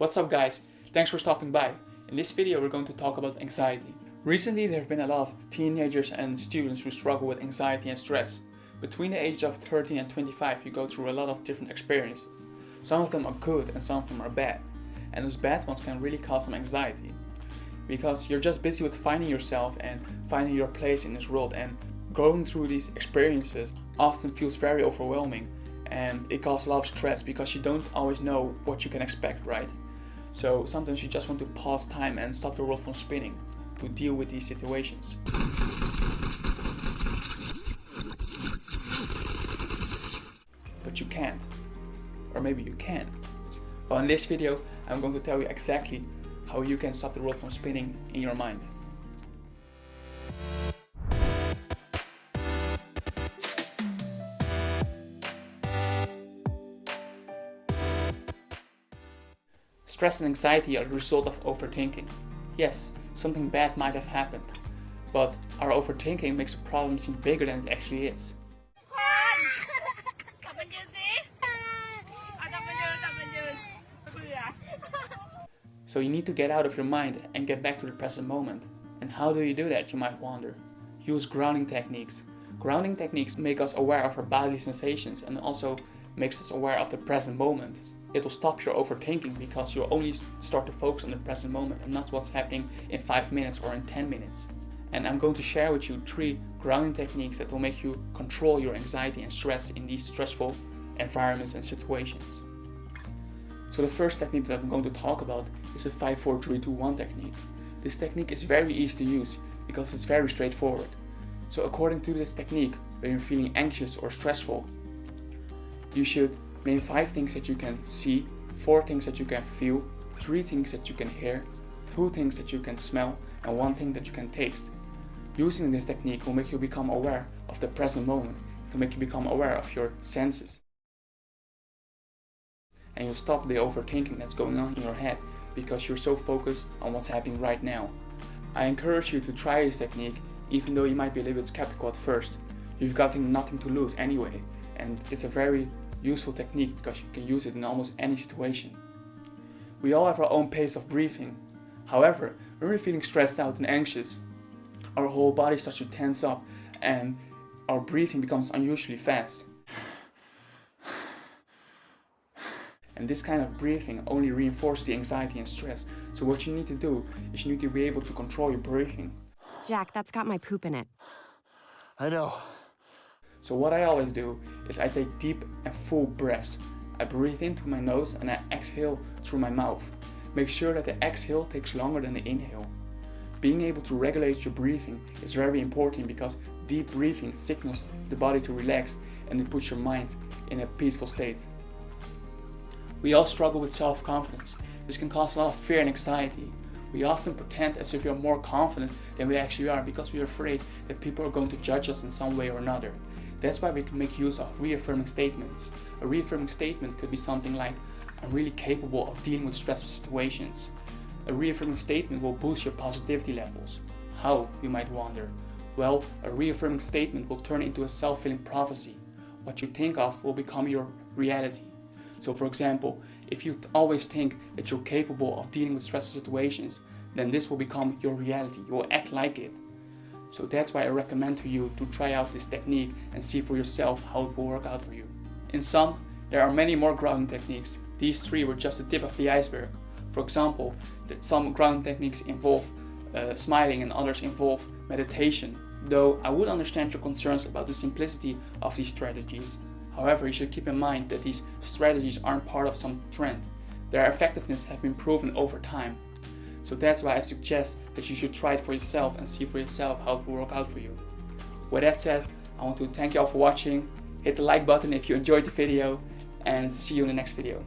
What's up guys, thanks for stopping by. In this video we're going to talk about anxiety. Recently there have been a lot of teenagers and students who struggle with anxiety and stress. Between the age of 13 and 25 you go through a lot of different experiences. Some of them are good and some of them are bad. And those bad ones can really cause some anxiety. Because you're just busy with finding yourself and finding your place in this world, and going through these experiences often feels very overwhelming and it causes a lot of stress because you don't always know what you can expect, right? So sometimes you just want to pause time and stop the world from spinning to deal with these situations. But you can't. Or maybe you can. Well, in this video I'm going to tell you exactly how you can stop the world from spinning in your mind. Stress and anxiety are the result of overthinking. Yes, something bad might have happened, but our overthinking makes the problem seem bigger than it actually is. So you need to get out of your mind and get back to the present moment. And how do you do that, you might wonder? Use grounding techniques. Grounding techniques make us aware of our bodily sensations and also makes us aware of the present moment. It will stop your overthinking because you'll only start to focus on the present moment and not what's happening in 5 minutes or in 10 minutes. And I'm going to share with you 3 grounding techniques that will make you control your anxiety and stress in these stressful environments and situations. So the first technique that I'm going to talk about is the 5-4-3-2-1 technique. This technique is very easy to use because it's very straightforward. So according to this technique, when you're feeling anxious or stressful, you should name 5 things that you can see, 4 things that you can feel, 3 things that you can hear, 2 things that you can smell, and 1 thing that you can taste. Using this technique will make you become aware of the present moment, to make you become aware of your senses. And you'll stop the overthinking that's going on in your head because you're so focused on what's happening right now. I encourage you to try this technique even though you might be a little bit skeptical at first. You've got nothing to lose anyway, and it's a very useful technique because you can use it in almost any situation. We all have our own pace of breathing. However, when we're feeling stressed out and anxious, our whole body starts to tense up and our breathing becomes unusually fast. And this kind of breathing only reinforces the anxiety and stress. So what you need to do is you need to be able to control your breathing. Jack, that's got my poop in it. I know. So what I always do is I take deep and full breaths. I breathe in through my nose and I exhale through my mouth. Make sure that the exhale takes longer than the inhale. Being able to regulate your breathing is very important because deep breathing signals the body to relax and it puts your mind in a peaceful state. We all struggle with self-confidence. This can cause a lot of fear and anxiety. We often pretend as if we are more confident than we actually are because we are afraid that people are going to judge us in some way or another. That's why we can make use of reaffirming statements. A reaffirming statement could be something like, I'm really capable of dealing with stressful situations. A reaffirming statement will boost your positivity levels. How, you might wonder? Well, a reaffirming statement will turn into a self-fulfilling prophecy. What you think of will become your reality. So for example, if you always think that you're capable of dealing with stressful situations, then this will become your reality. You will act like it. So that's why I recommend to you to try out this technique and see for yourself how it will work out for you. In sum, there are many more grounding techniques. These 3 were just the tip of the iceberg. For example, some grounding techniques involve smiling and others involve meditation. Though I would understand your concerns about the simplicity of these strategies. However, you should keep in mind that these strategies aren't part of some trend. Their effectiveness has been proven over time. So that's why I suggest that you should try it for yourself and see for yourself how it will work out for you. With that said, I want to thank you all for watching. Hit the like button if you enjoyed the video and see you in the next video.